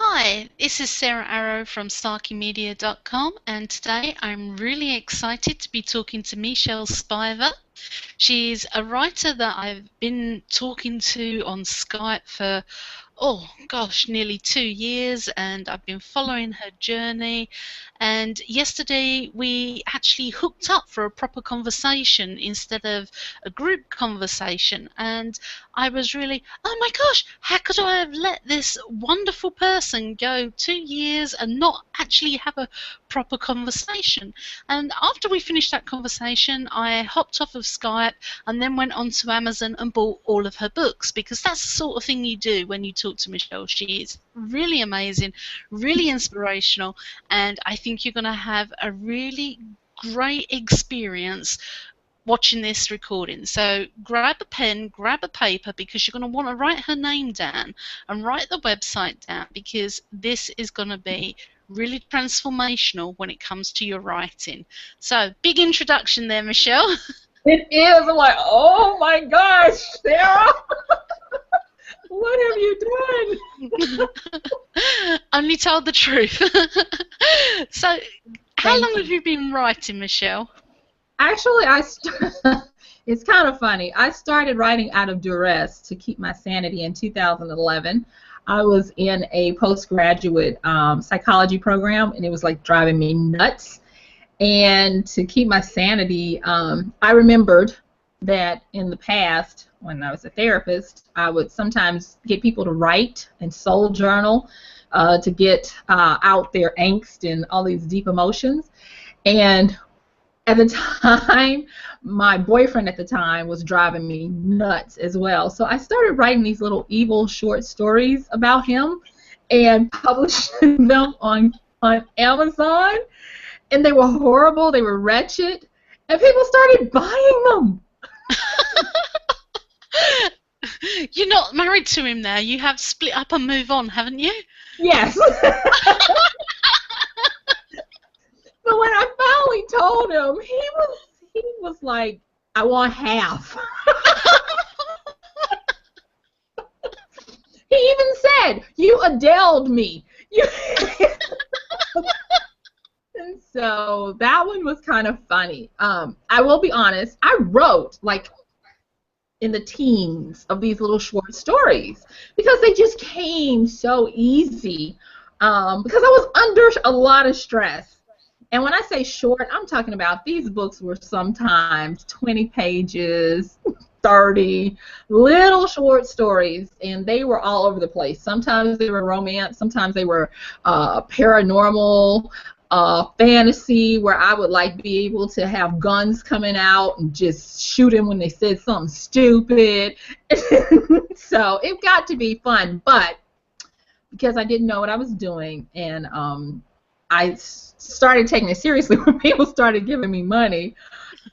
Hi, this is Sarah Arrow from SarkiMedia.com, and today I'm really excited to be talking to Michelle Spiva. She's a writer that I've been talking to on Skype for, oh gosh, nearly 2 years, and I've been following her journey. And yesterday we actually hooked up for a proper conversation instead of a group conversation. And I was really, oh my gosh, how could I have let this wonderful person go 2 years and not actually have a proper conversation? And after we finished that conversation, I hopped off of Skype and then went on to Amazon and bought all of her books, because that's the sort of thing you do when you talk to Michelle. She is really amazing, really inspirational, and I think you're going to have a really great experience watching this recording. So grab a pen, grab a paper, because you're going to want to write her name down and write the website down, because this is going to be really transformational when it comes to your writing. So big introduction there, Michelle. It is. I'm like, oh my gosh, Sarah, what have you done? Only told the truth. So, how Thank long have you. you been writing, Michelle? Actually, it's kind of funny. I started writing out of duress to keep my sanity in 2011. I was in a postgraduate psychology program, and it was like driving me nuts. And to keep my sanity, I remembered that in the past, when I was a therapist, I would sometimes get people to write and soul journal to get out their angst and all these deep emotions. And at the time, my boyfriend at the time was driving me nuts as well. So I started writing these little evil short stories about him and publishing them on Amazon. And they were horrible, they were wretched, and people started buying them. You're not married to him now. You have split up and move on, haven't you? Yes. But when I finally told him, he was like, I want half. He even said, you Adele'd me. And so that one was kind of funny. I will be honest, I wrote like in the teens of these little short stories because they just came so easy because I was under a lot of stress. And when I say short, I'm talking about these books were sometimes 20 pages, 30, little short stories, and they were all over the place. Sometimes they were romance, sometimes they were paranormal, fantasy, where I would like be able to have guns coming out and just shoot them when they said something stupid. So it got to be fun, but because I didn't know what I was doing, and I started taking it seriously when people started giving me money.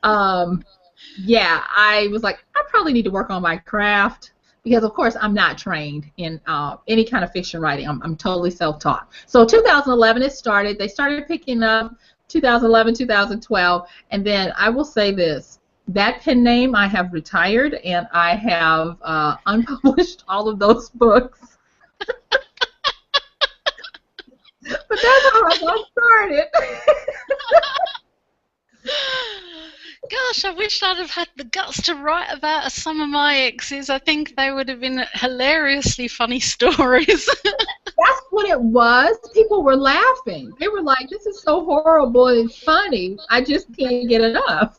Yeah, I was like, I probably need to work on my craft because, of course, I'm not trained in any kind of fiction writing. I'm totally self-taught. So 2011 it started. They started picking up 2011, 2012, and then I will say this. That pen name, I have retired, and I have unpublished all of those books. But that's how I got started. Gosh, I wish I'd have had the guts to write about some of my exes. I think they would have been hilariously funny stories. That's what it was. People were laughing. They were like, this is so horrible. It's funny. I just can't get enough.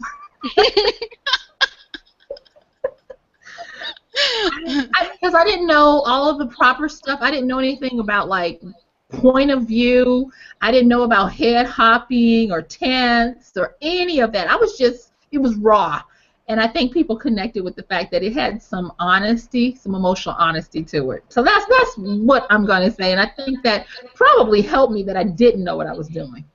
Because I didn't know all of the proper stuff. I didn't know anything about, like, point of view. I didn't know about head hopping or tense or any of that. I was just, it was raw. And I think people connected with the fact that it had some honesty, some emotional honesty to it. So that's what I'm going to say. And I think that probably helped me that I didn't know what I was doing.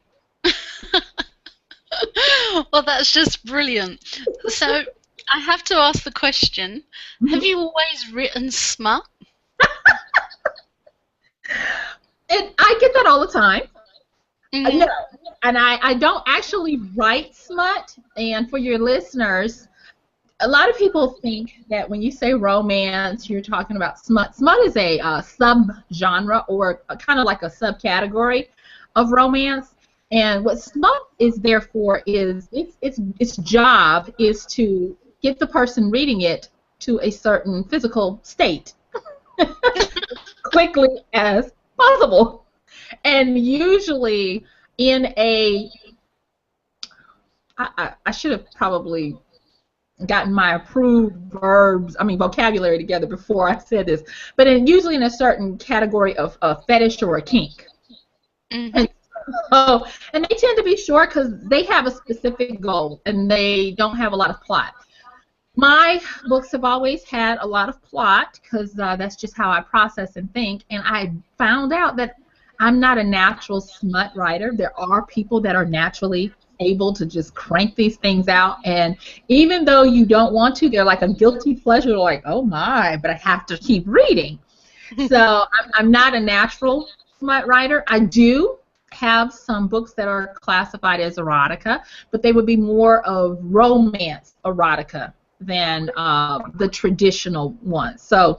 Well, that's just brilliant. So I have to ask the question, have you always written smut? And I get that all the time. Mm. No, and I don't actually write smut. And for your listeners, a lot of people think that when you say romance, you're talking about smut. Smut is a sub-genre or kind of like a subcategory of romance. And what smut is there for is its job is to get the person reading it to a certain physical state quickly as possible. And usually in a I should have probably gotten my approved verbs, I mean vocabulary together before I said this, but usually in a certain category of a fetish or a kink. Mm-hmm. And and they tend to be short because they have a specific goal and they don't have a lot of plot. My books have always had a lot of plot because that's just how I process and think, and I found out that I'm not a natural smut writer. There are people that are naturally able to just crank these things out, and even though you don't want to, they're like a guilty pleasure, like, oh my, but I have to keep reading. So I'm not a natural smut writer. I do have some books that are classified as erotica, but they would be more of romance erotica than the traditional ones. So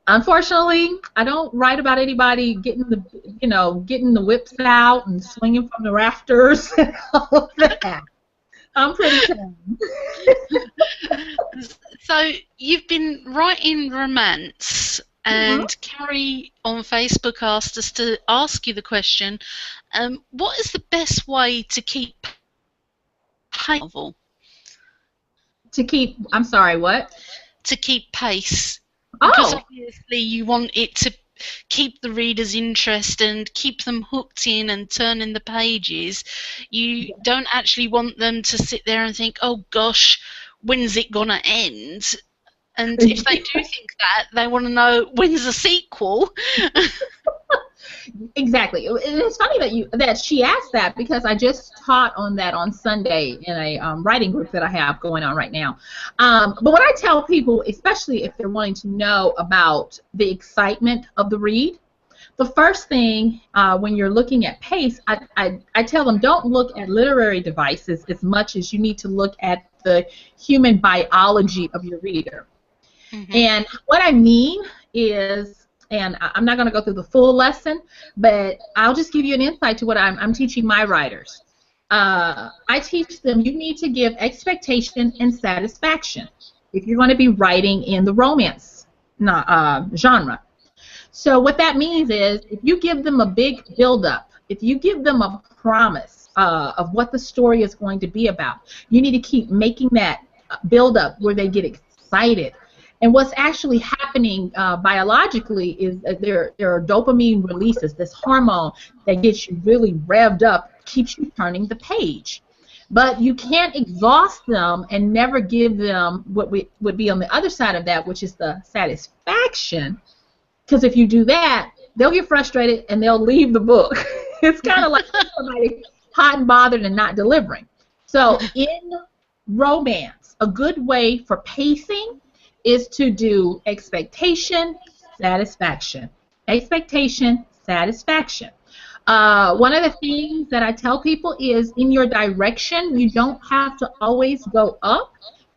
unfortunately, I don't write about anybody getting the whips out and swinging from the rafters and all of that. I'm pretty calm. So you've been writing romance, Mhm. and Carrie on Facebook asked us to ask you the question, what is the best way to keep pace novel? To keep, I'm sorry, what? To keep pace, because Oh, obviously you want it to keep the reader's interest and keep them hooked in and turning the pages. You don't actually want them to sit there and think, oh gosh, when's it gonna end? And if they do think that, they want to know when's the sequel. exactly. And it's funny that she asked that because I just taught on that on Sunday in a writing group that I have going on right now. But what I tell people, especially if they're wanting to know about the excitement of the read, the first thing when you're looking at pace, I tell them don't look at literary devices as much as you need to look at the human biology of your reader. Mm-hmm. And what I mean is, and I'm not going to go through the full lesson, but I'll just give you an insight to what I'm teaching my writers. I teach them you need to give expectation and satisfaction if you're going to be writing in the romance genre. So what that means is if you give them a big build-up, if you give them a promise of what the story is going to be about, you need to keep making that build-up where they get excited. And what's actually happening biologically is there are dopamine releases, this hormone that gets you really revved up, keeps you turning the page. But you can't exhaust them and never give them what would be on the other side of that, which is the satisfaction. Because if you do that, they'll get frustrated and they'll leave the book. It's kind of like somebody hot and bothered and not delivering. So in romance, a good way for pacing is to do expectation, satisfaction. Expectation, satisfaction. One of the things that I tell people is in your direction, you don't have to always go up.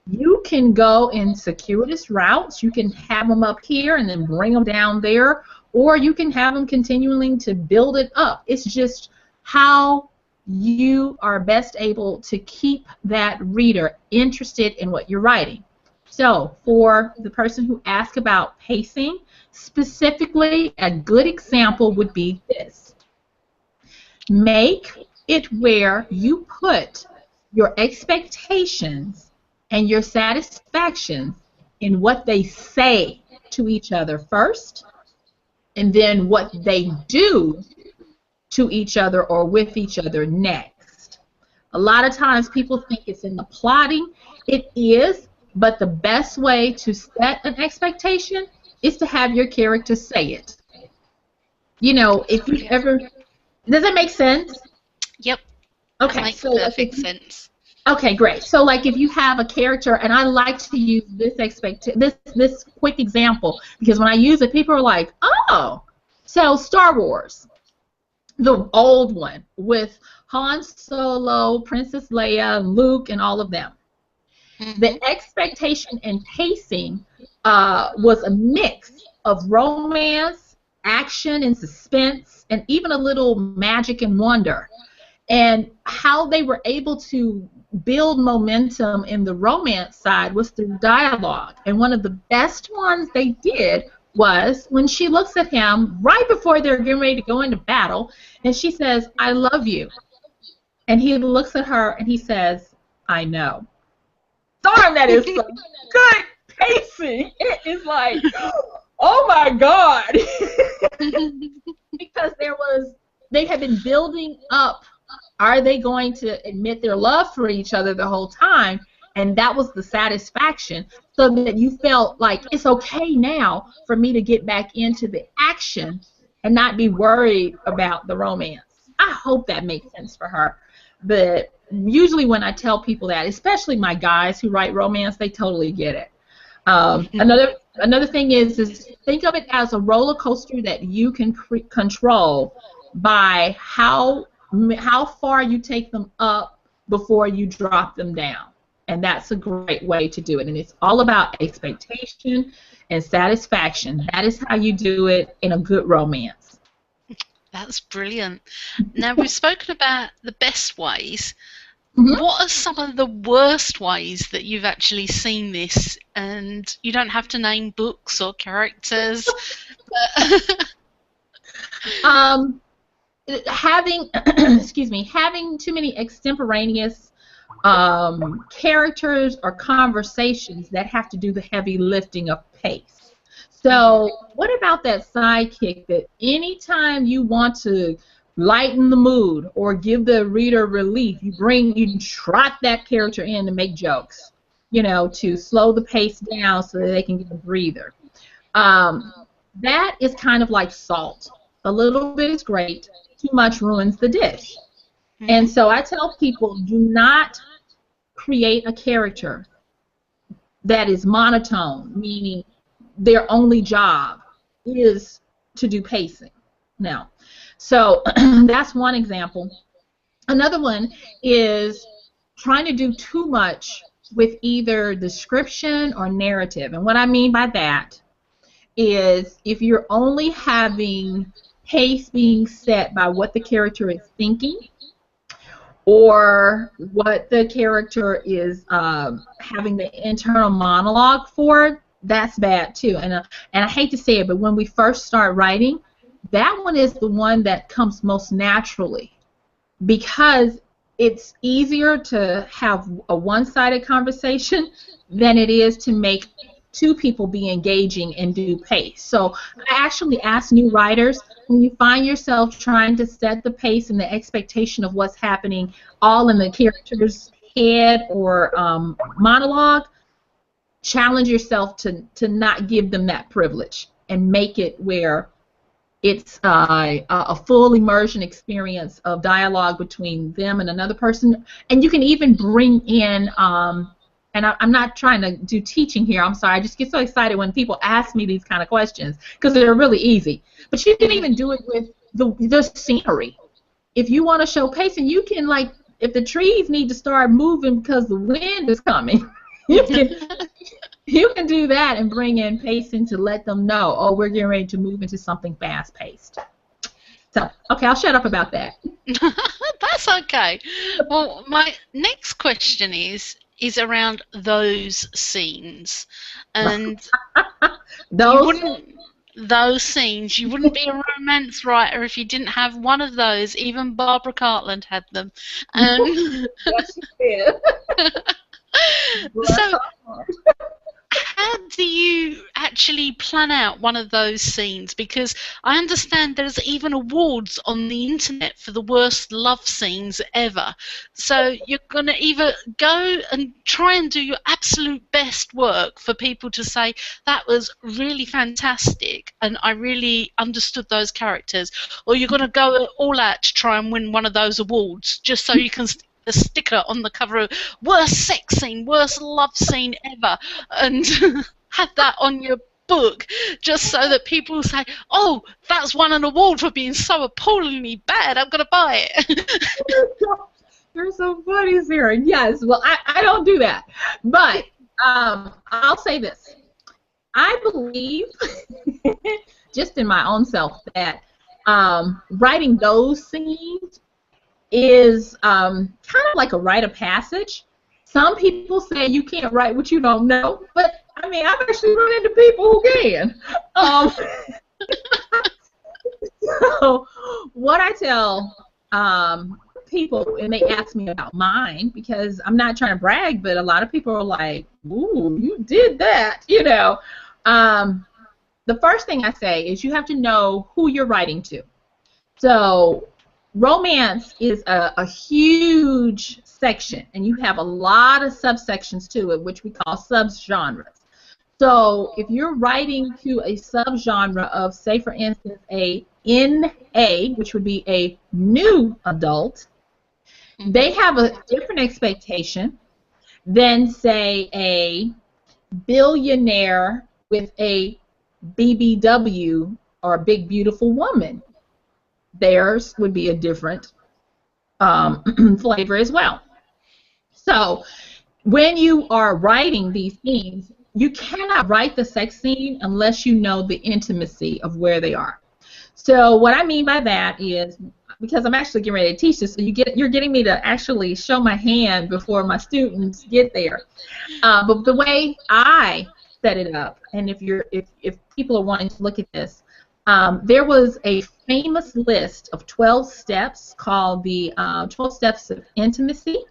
You can go in circuitous routes. You can have them up here and then bring them down there, or you can have them continuing to build it up. It's just how you are best able to keep that reader interested in what you're writing. So for the person who asked about pacing, specifically, a good example would be this. Make it where you put your expectations and your satisfactions in what they say to each other first, and then what they do to each other or with each other next. A lot of times people think it's in the plotting. It is, but the best way to set an expectation is to have your character say it. You know, if you ever, does that make sense? Yep, that Okay, makes so like perfect sense. okay, great. So like if you have a character, and I like to use this quick example because when I use it, people are like, oh, so Star Wars, the old one with Han Solo, Princess Leia, Luke, and all of them. The Mhm. expectation and pacing was a mix of romance, action, and suspense, and even a little magic and wonder. And how they were able to build momentum in the romance side was through dialogue. And one of the best ones they did was when she looks at him right before they're getting ready to go into battle, and she says, "I love you." And he looks at her and he says, "I know." Darn, that is some good pacing. It is like, oh my God. Because they had been building up. Are they going to admit their love for each other the whole time? And that was the satisfaction, so that you felt like it's okay now for me to get back into the action and not be worried about the romance. I hope that makes sense for her. But usually when I tell people that, especially my guys who write romance, they totally get it. Another thing is think of it as a roller coaster that you can control by how far you take them up before you drop them down. And that's a great way to do it. And it's all about expectation and satisfaction. That is how you do it in a good romance. That's brilliant. Now, we've spoken about the best ways. Mhm. What are some of the worst ways that you've actually seen this? And you don't have to name books or characters. But Um, having excuse me, having too many extemporaneous characters or conversations that have to do the heavy lifting of pace. Mhm. So what about that sidekick that anytime you want to lighten the mood or give the reader relief, you trot that character in to make jokes, to slow the pace down so that they can get a breather. Um, that is kind of like salt. A little bit is great, too much ruins the dish. And Mhm. so I tell people, do not create a character that is monotone, meaning their only job is to do pacing. Now, so that's one example. Another one is trying to do too much with either description or narrative. And what I mean by that is if you're only having pace being set by what the character is thinking or what the character is having the internal monologue for, that's bad too. And I hate to say it, but when we first start writing, that one is the one that comes most naturally because it's easier to have a one-sided conversation than it is to make two people be engaging and do pace. So I actually ask new writers, when you find yourself trying to set the pace and the expectation of what's happening all in the character's head or monologue, challenge yourself to not give them that privilege and make it where it's a full immersion experience of dialogue between them and another person. And you can even bring in, and I'm not trying to do teaching here, I'm sorry, I just get so excited when people ask me these kind of questions because they're really easy. But you can even Mhm. do it with the scenery. If you want to show pacing, you can, like, if the trees need to start moving because the wind is coming, you can you can do that and bring in pacing to let them know, oh, we're getting ready to move into something fast paced. So, okay, I'll shut up about that. That's okay. Well, my next question is around those scenes, and you Those, wouldn't those scenes. You wouldn't be a romance writer if you didn't have one of those. Even Barbara Cartland had them. Um, yes, she did. Bless so her heart. how do you actually plan out one of those scenes? Because I understand there's even awards on the internet for the worst love scenes ever. So you're going to either go and try and do your absolute best work for people to say, that was really fantastic and I really understood those characters, or you're going to go all out to try and win one of those awards just so you can stick a sticker on the cover of worst sex scene, worst love scene ever, and have that on your book just so that people say, oh, that's won an award for being so appallingly bad, I'm going to buy it. You're so funny, Sarah. Yes, well, I don't do that. But I'll say this. I believe, just in my own self, that writing those scenes is kind of like a rite of passage. Some people say you can't write what you don't know, but I mean, I've actually run into people who can. Um, so, what I tell people, and they ask me about mine because I'm not trying to brag, but a lot of people are like, "Ooh, you did that," you know. The first thing I say is you have to know who you're writing to. So romance is a huge section, and you have a lot of subsections to it, which we call subgenres. So if you're writing to a subgenre of, say, for instance, a NA, which would be a new adult, they have a different expectation than, say, a billionaire with a BBW or big beautiful woman. Theirs would be a different flavor as well. So when you are writing these scenes, you cannot write the sex scene unless you know the intimacy of where they are. So what I mean by that is, because I'm actually getting ready to teach this, so you're getting me to actually show my hand before my students get there. But the way I set it up, and if people are wanting to look at this, there was a famous list of 12 steps called the 12 Steps of Intimacy,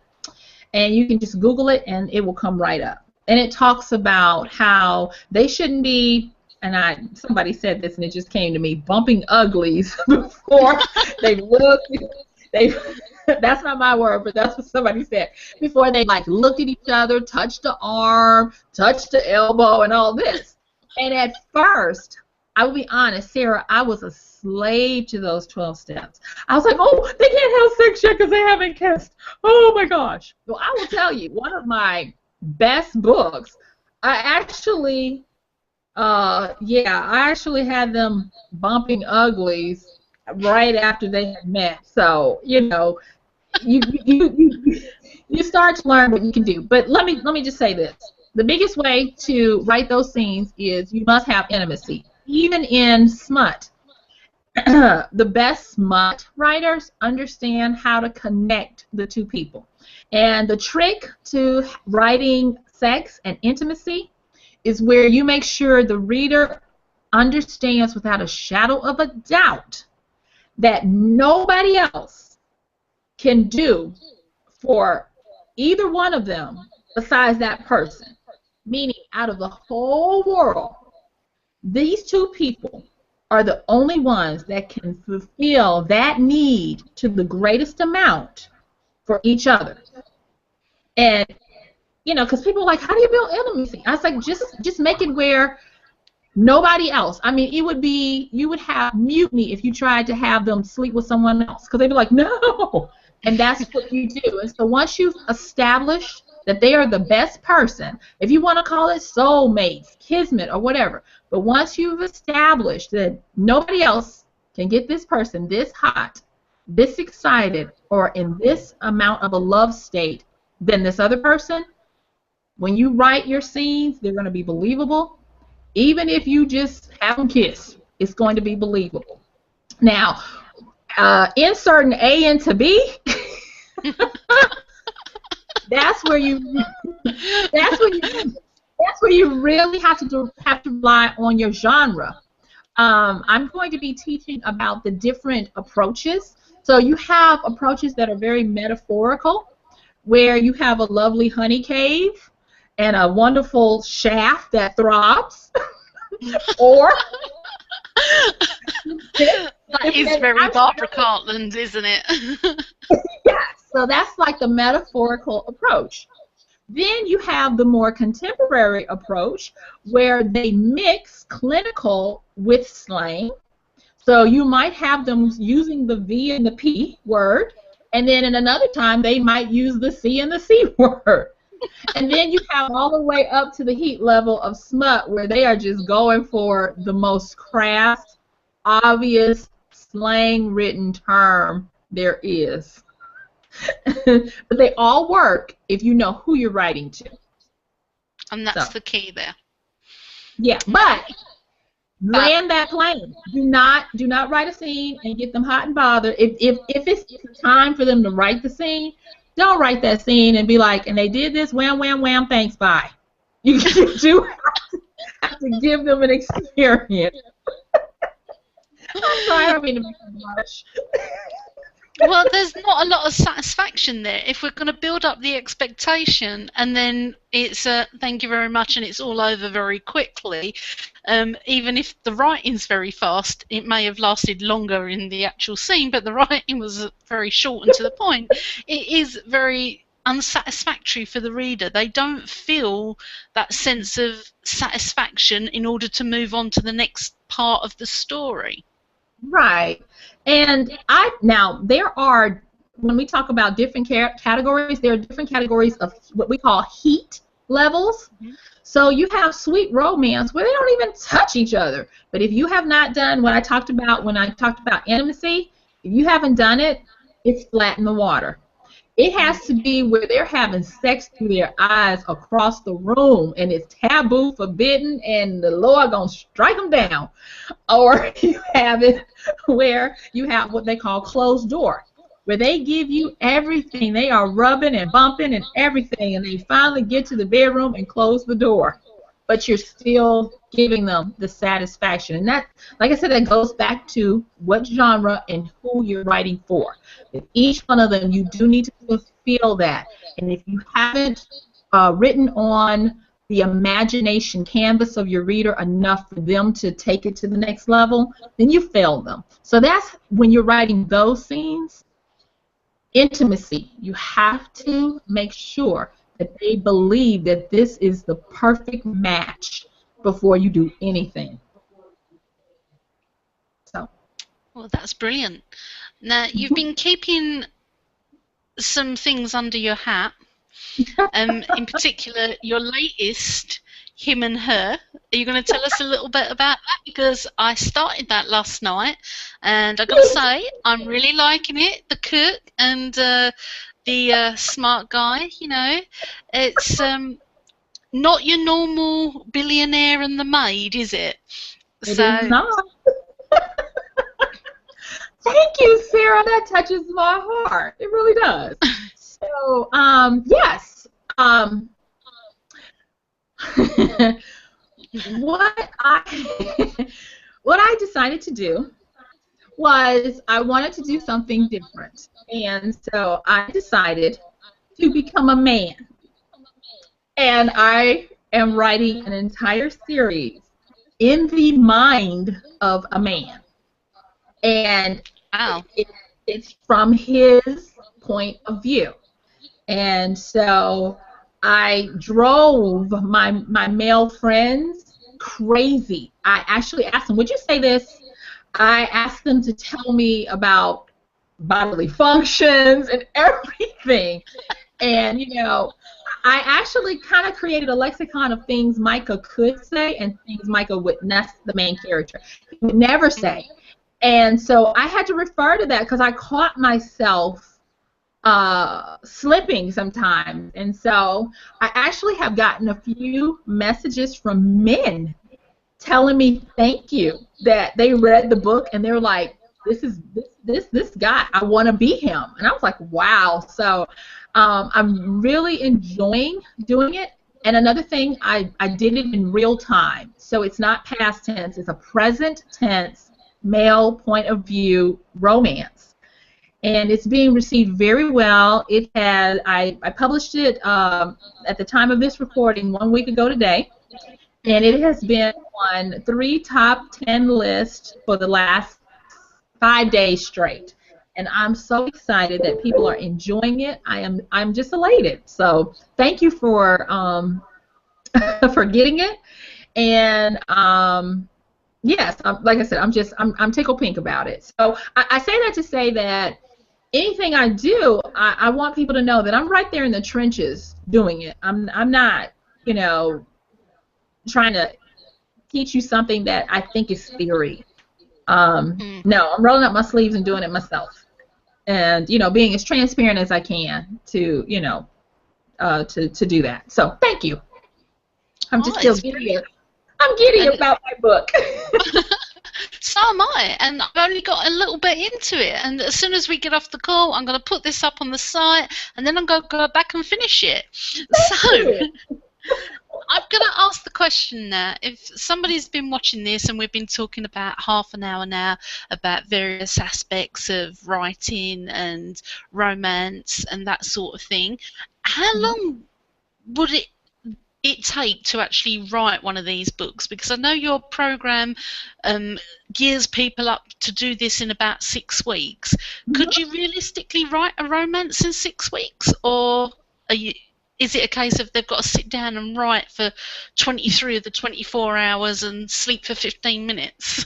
and you can just Google it and it will come right up. And it talks about how they shouldn't be, and somebody said this and it just came to me, bumping uglies before they look. They that's not my word, but that's what somebody said. Before they like look at each other, touch the arm, touch the elbow, and all this. And at first, I will be honest, Sarah, I was a slave to those 12 steps. I was like, oh, they can't have sex yet because they haven't kissed. Oh my gosh. Well, I will tell you, one of my best books, I actually had them bumping uglies right after they had met. So, you know, you start to learn what you can do. But let me just say this. The biggest way to write those scenes is you must have intimacy. Even in smut, the best smut writers understand how to connect the two people. And the trick to writing sex and intimacy is where you make sure the reader understands without a shadow of a doubt that nobody else can do for either one of them besides that person. Meaning, out of the whole world, these two people are the only ones that can fulfill that need to the greatest amount for each other. And, you know, because people are like, how do you build intimacy? I was like, just make it where nobody else. I mean, you would have mutiny if you tried to have them sleep with someone else, because they'd be like, no. And that's what you do. And so once you've established that they are the best person, if you want to call it soulmates, kismet, or whatever, but once you've established that nobody else can get this person this hot, this excited, or in this amount of a love state than this other person, when you write your scenes, they're going to be believable. Even if you just have them kiss, it's going to be believable. Now, inserting A into B, that's where you really have to rely on your genre. I'm going to be teaching about the different approaches. So you have approaches that are very metaphorical, where you have a lovely honey cave and a wonderful shaft that throbs, or that is very Barbara Cartland, isn't it? Yes, so that's like the metaphorical approach. Then you have the more contemporary approach where they mix clinical with slang. So you might have them using the V and the P word, and then in another time they might use the C and the C word. And then you have all the way up to the heat level of smut where they are just going for the most crass, obvious, slang-written term there is. But they all work if you know who you're writing to. And So, that's the key there. yeah, but But land that plane. Do not write a scene and get them hot and bothered. If it's time for them to write the scene, don't write that scene and be like, and they did this, wham, wham, wham, thanks, bye. You do have to give them an experience. I'm sorry, I don't mean to make them blush. well, there's not a lot of satisfaction there if we're going to build up the expectation and then it's thank you very much and it's all over very quickly. Even if the writing's very fast, it may have lasted longer in the actual scene, but the writing was very short and to the point. It is very unsatisfactory for the reader. They don't feel that sense of satisfaction in order to move on to the next part of the story. Right. And now there are, when we talk about different categories, there are different categories of what we call heat levels. Mm-hmm. So you have sweet romance where they don't even touch each other. But if you have not done what I talked about when I talked about intimacy, if you haven't done it, it's flat in the water. It has to be where they're having sex through their eyes across the room, and it's taboo, forbidden, and the Lord gonna strike them down. Or you have it where you have what they call closed door, where they give you everything. They are rubbing and bumping and everything, and they finally get to the bedroom and close the door. But you're still giving them the satisfaction. And that, like I said, that goes back to what genre and who you're writing for. With each one of them, you do need to fulfill that. And if you haven't written on the imagination canvas of your reader enough for them to take it to the next level, then you failed them. So that's when you're writing those scenes. Intimacy. You have to make sure that they believe that this is the perfect match before you do anything. So. Well, that's brilliant. Now, you've been keeping some things under your hat. In particular, your latest, Him and Her. Are you going to tell us a little bit about that? Because I started that last night, and I've got to say, I'm really liking it. The cook and the smart guy, you know. It's not your normal billionaire and the maid, is it? It is not. Thank you, Sarah. That touches my heart. It really does. So, yes. What I decided to do was I wanted to do something different. And so I decided to become a man. And I am writing an entire series in the mind of a man. And wow. It's from his point of view. And so I drove my male friends crazy. I actually asked them, would you say this? I asked them to tell me about bodily functions and everything. And, you know, I actually kind of created a lexicon of things Micah could say and things Micah would, and that's the main character, he would never say. And so I had to refer to that because I caught myself slipping sometimes. And so I actually have gotten a few messages from men telling me thank you, that they read the book and they're like, this guy, I want to be him. And I was like, wow. So I'm really enjoying doing it. And another thing, I did it in real time. So it's not past tense, it's a present tense male point of view romance. And it's being received very well. It has, I published it at the time of this recording 1 week ago today. And it has been on 3 top 10 lists for the last 5 days straight. And I'm so excited that people are enjoying it. I'm just elated. So thank you for for getting it. And yes, like I said, I'm tickled pink about it. So I say that to say that anything I do, I want people to know that I'm right there in the trenches doing it. I'm not, you know, trying to teach you something that I think is theory. No, I'm rolling up my sleeves and doing it myself. and being as transparent as I can to to do that. So thank you. I'm Oh, just still it's giddy. brilliant. I'm giddy And about my book. so am I, and I've only got a little bit into it. And as soon as we get off the call, I'm going to put this up on the site, and then I'm going to go back and finish it. So I'm going to ask the question now. If somebody's been watching this, and we've been talking about half an hour now about various aspects of writing and romance and that sort of thing, how long would it take to actually write one of these books? Because I know your program gears people up to do this in about 6 weeks. Could you realistically write a romance in 6 weeks, or is it a case of they've got to sit down and write for 23 of the 24 hours and sleep for 15 minutes?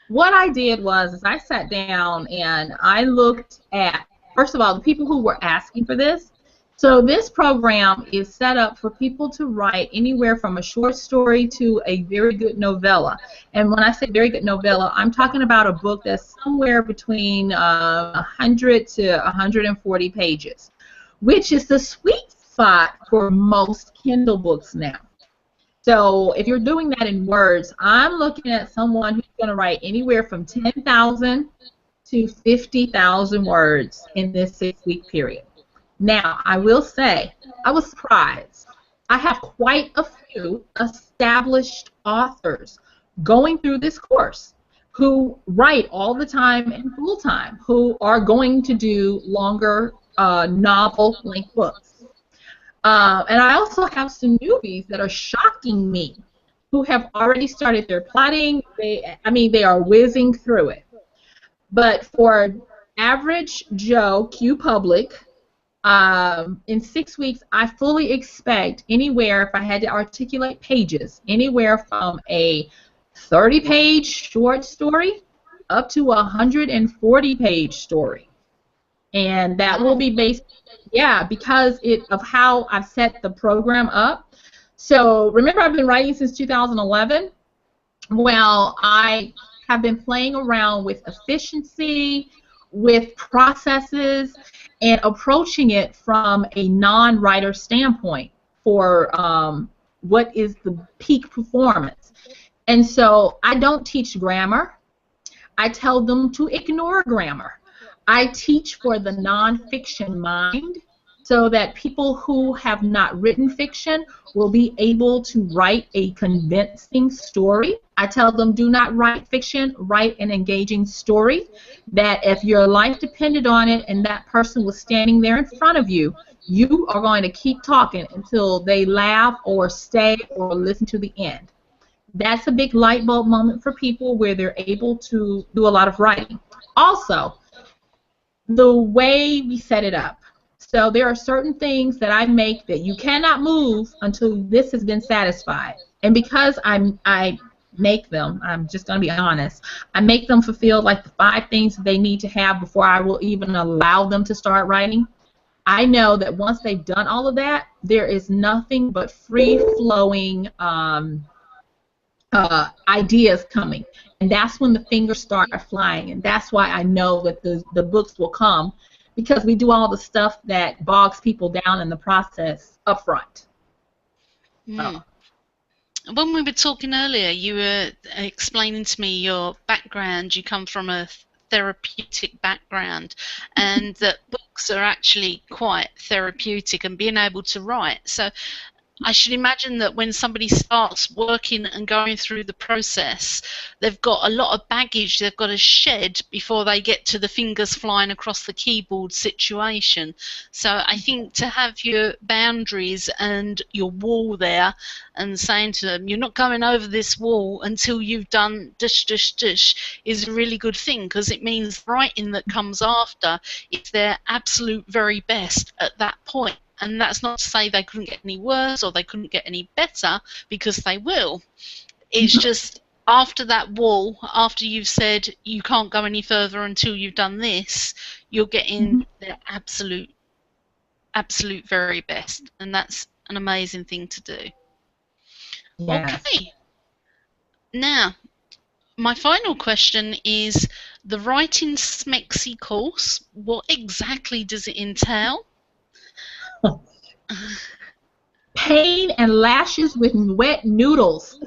What I did was is I sat down and I looked at, first of all, the people who were asking for this. So this program is set up for people to write anywhere from a short story to a very good novella. And when I say very good novella, I'm talking about a book that's somewhere between 100 to 140 pages, which is the sweet spot for most Kindle books now. So if you're doing that in words, I'm looking at someone who's going to write anywhere from 10,000 to 50,000 words in this 6-week period. Now, I will say, I was surprised. I have quite a few established authors going through this course who write all the time and full time, who are going to do longer novel-length books. And I also have some newbies that are shocking me, who have already started their plotting. They are whizzing through it. But for average Joe Q Public, in 6 weeks, I fully expect anywhere, if I had to articulate pages, anywhere from a 30-page short story up to a 140-page story. And that will be based, yeah, because of how I've set the program up. So remember, I've been writing since 2011. Well, I have been playing around with efficiency, with processes, and approaching it from a non-writer standpoint for what is the peak performance. And so I don't teach grammar. I tell them to ignore grammar. I teach for the nonfiction mind so that people who have not written fiction will be able to write a convincing story. I tell them, do not write fiction, write an engaging story, that if your life depended on it and that person was standing there in front of you, you are going to keep talking until they laugh or stay or listen to the end. That's a big light bulb moment for people where they're able to do a lot of writing. Also, the way we set it up. So there are certain things that I make that you cannot move until this has been satisfied. And because I make them, I'm just going to be honest, I make them fulfill like the 5 things they need to have before I will even allow them to start writing. I know that once they've done all of that, there is nothing but free-flowing ideas coming. And that's when the fingers start flying. And that's why I know that the books will come, because we do all the stuff that bogs people down in the process up front. Mm. When we were talking earlier, you were explaining to me your background. You come from a therapeutic background, and that books are actually quite therapeutic, and being able to write. So I should imagine that when somebody starts working and going through the process, they've got a lot of baggage they've got to shed before they get to the fingers flying across the keyboard situation. So I think to have your boundaries and your wall there and saying to them, you're not going over this wall until you've done dish, dish, dish, is a really good thing, because it means writing that comes after is their absolute very best at that point. And that's not to say they couldn't get any worse or they couldn't get any better, because they will. It's just after that wall, after you've said you can't go any further until you've done this, you're getting the absolute very best. And that's an amazing thing to do. Yes. Okay. Now, my final question is, The Writing Smexy course, what exactly does it entail? Pain and lashes with wet noodles.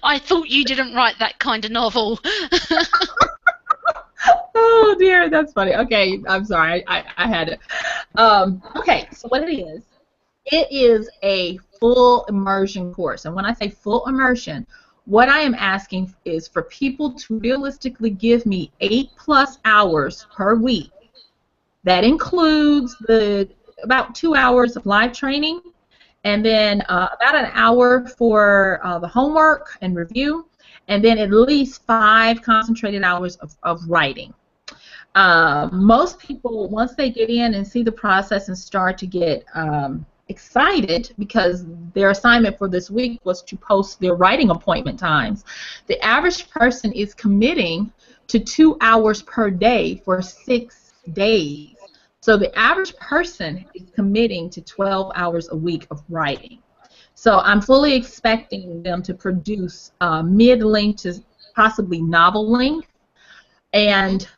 I thought you didn't write that kind of novel. Oh dear, that's funny. Okay, I'm sorry. I had it. Okay, so what it is a full immersion course. And when I say full immersion, what I am asking is for people to realistically give me 8+ hours per week. That includes the about 2 hours of live training, and then about an hour for the homework and review, and then at least 5 concentrated hours of writing. Most people, once they get in and see the process and start to get excited because their assignment for this week was to post their writing appointment times, the average person is committing to 2 hours per day for 6 days. So the average person is committing to 12 hours a week of writing. So I'm fully expecting them to produce mid-length to possibly novel length. And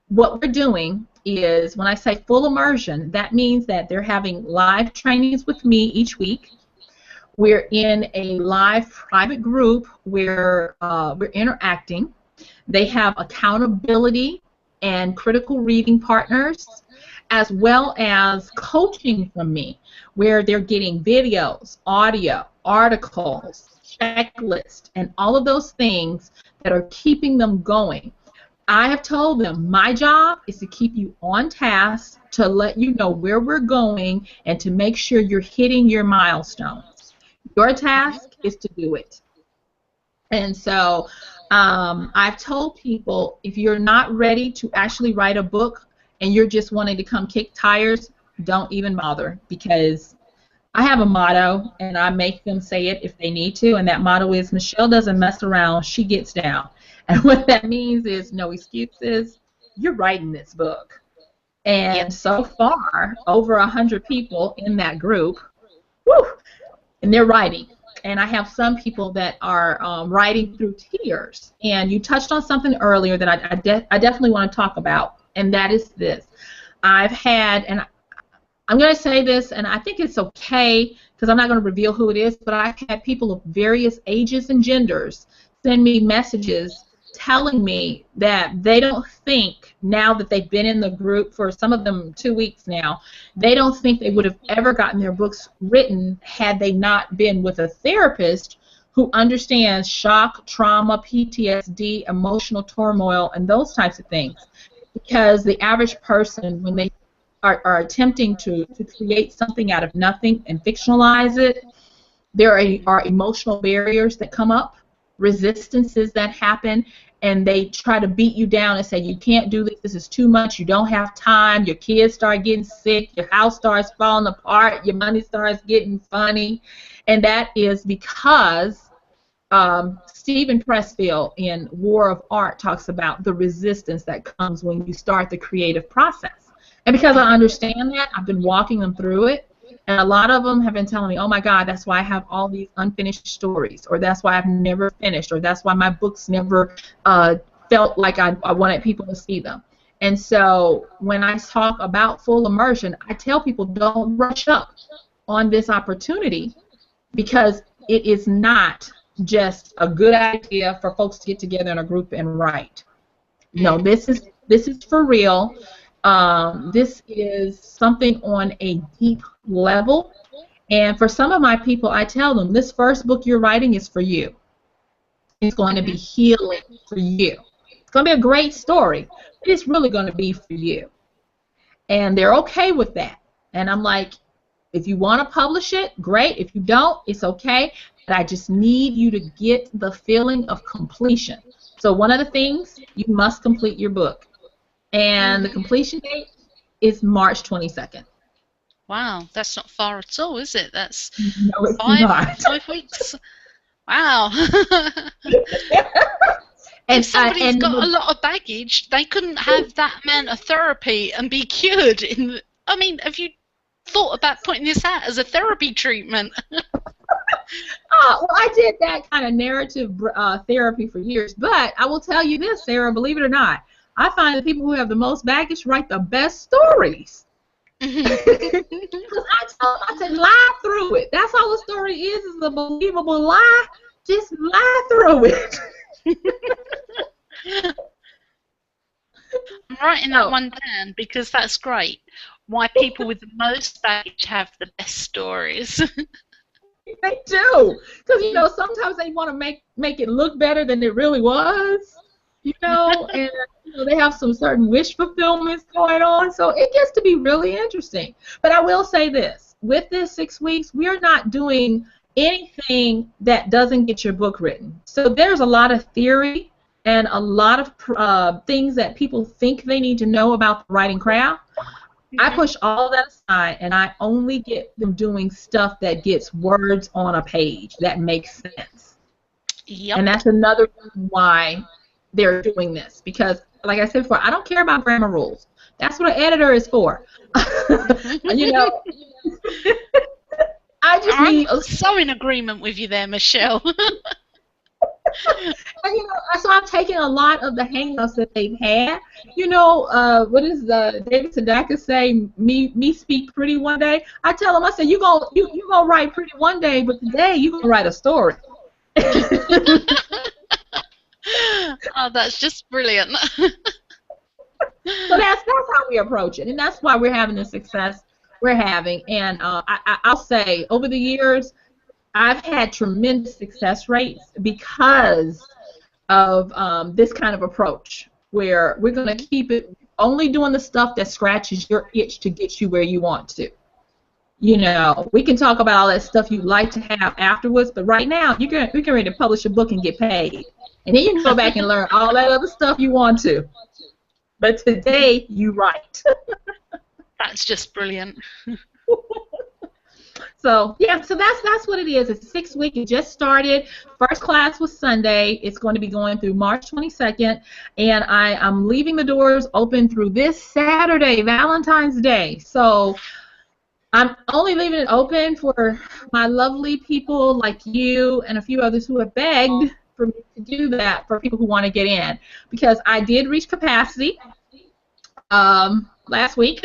what we're doing is, when I say full immersion, that means that they're having live trainings with me each week. We're in a live private group where we're interacting. They have accountability and critical reading partners, as well as coaching from me, where they're getting videos, audio, articles, checklists, and all of those things that are keeping them going. I have told them my job is to keep you on task, to let you know where we're going, and to make sure you're hitting your milestones. Your task is to do it. And so I've told people, if you're not ready to actually write a book and you're just wanting to come kick tires, don't even bother, because I have a motto, and I make them say it if they need to, and that motto is, Michelle doesn't mess around, she gets down. And what that means is no excuses. You're writing this book. Yep. And so far, over 100 people in that group, whew, and they're writing. And I have some people that are writing through tears. And you touched on something earlier that I definitely want to talk about, and that is this. I've had, and I'm going to say this, and I think it's okay because I'm not going to reveal who it is, but I've had people of various ages and genders send me messages telling me that they don't think, now that they've been in the group for some of them 2 weeks now, they don't think they would have ever gotten their books written had they not been with a therapist who understands shock, trauma, PTSD, emotional turmoil, and those types of things. Because the average person, when they are attempting to create something out of nothing and fictionalize it, there are emotional barriers that come up, resistances that happen, and they try to beat you down and say, you can't do this, this is too much, you don't have time, your kids start getting sick, your house starts falling apart, your money starts getting funny. And that is because Stephen Pressfield in War of Art talks about the resistance that comes when you start the creative process. And because I understand that, I've been walking them through it. And a lot of them have been telling me, oh my God, that's why I have all these unfinished stories, or that's why I've never finished, or that's why my books never felt like I wanted people to see them. And so when I talk about full immersion, I tell people, don't rush up on this opportunity, because it is not just a good idea for folks to get together in a group and write. No, this is for real. This is something on a deep level. And for some of my people, I tell them, this first book you're writing is for you. It's going to be healing for you. It's going to be a great story, but it's really going to be for you. And they're okay with that. And I'm like, if you want to publish it, great. If you don't, it's okay. But I just need you to get the feeling of completion. So one of the things, you must complete your book. And the completion date is March 22nd. Wow, that's not far at all, is it? That's No, it's not. 5 weeks. Wow. And if somebody's got a lot of baggage, they couldn't have that amount of therapy and be cured. I mean, have you thought about putting this out as a therapy treatment? Well, I did that kind of narrative therapy for years, but I will tell you this, Sarah, believe it or not, I find the people who have the most baggage write the best stories. Because I tell them, I said, lie through it. That's all the story is a believable lie. Just lie through it. I'm writing that So, one down because that's great. Why people with the most baggage have the best stories. they do. Because, sometimes they want to make it look better than it really was. And they have some certain wish fulfillments going on. So it gets to be really interesting. But I will say this. With this 6 weeks, we are not doing anything that doesn't get your book written. So there's a lot of theory and a lot of things that people think they need to know about the writing craft. I push all that aside, and I only get them doing stuff that gets words on a page that makes sense. Yep. And that's another reason why they're doing this. Because, like I said before, I don't care about grammar rules. That's what an editor is for. you know, I just I'm need. so in agreement with you there, Michelle. So I've taken a lot of the hang-ups that they've had. What does David Sedaka say? Me speak pretty one day. I tell him, I said, you gonna write pretty one day, but today you gonna write a story. Oh, that's just brilliant. So that's how we approach it, and that's why we're having the success we're having. And I'll say, over the years, I've had tremendous success rates because of this kind of approach, where we're going to keep it only doing the stuff that scratches your itch to get you where you want to. We can talk about all that stuff you'd like to have afterwards, but right now we're getting ready to publish a book and get paid, and then you can go back and learn all that other stuff you want to. But today you write. That's just brilliant. So that's what it is. It's 6 weeks. It just started. First class was Sunday. It's going to be going through March 22nd, and I'm leaving the doors open through this Saturday, Valentine's Day. So I'm only leaving it open for my lovely people like you and a few others who have begged for me to do that, for people who want to get in, because I did reach capacity last week.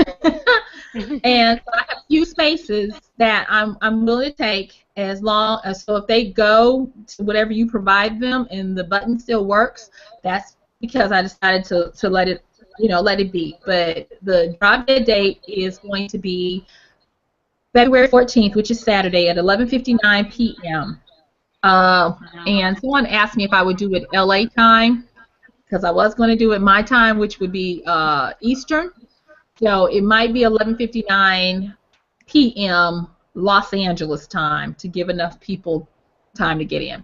And so I have a few spaces that I'm willing to take, as long as, so if they go to whatever you provide them and the button still works, that's because I decided to let it be. But the drop dead date is going to be February 14th, which is Saturday at 11:59 p.m. And someone asked me if I would do it LA time, because I was going to do it my time, which would be Eastern. So it might be 11:59 p.m. Los Angeles time, to give enough people time to get in.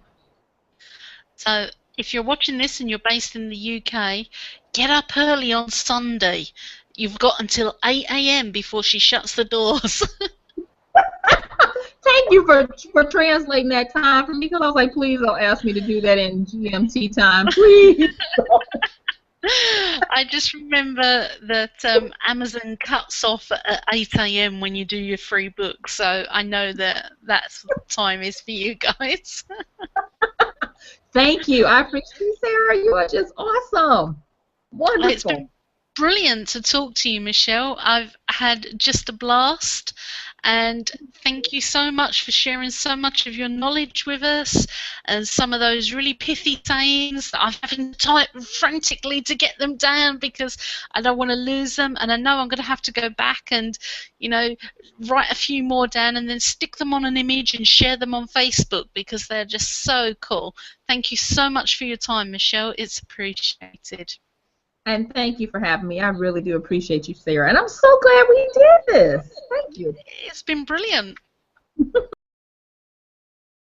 So if you're watching this and you're based in the UK, get up early on Sunday. You've got until 8 a.m. before she shuts the doors. Thank you for translating that time for me, because I was like, please don't ask me to do that in GMT time, please. I just remember that Amazon cuts off at 8 a.m. when you do your free book, so I know that's what time is for you guys. Thank you. I appreciate you, Sarah. You are just awesome. Wonderful. It's been brilliant to talk to you, Michelle. I've had just a blast. And thank you so much for sharing so much of your knowledge with us, and some of those really pithy sayings that I'm having to type frantically to get them down because I don't want to lose them. And I know I'm going to have to go back and, write a few more down and then stick them on an image and share them on Facebook, because they're just so cool. Thank you so much for your time, Michelle. It's appreciated. And thank you for having me. I really do appreciate you, Sarah. And I'm so glad we did this. Thank you. It's been brilliant.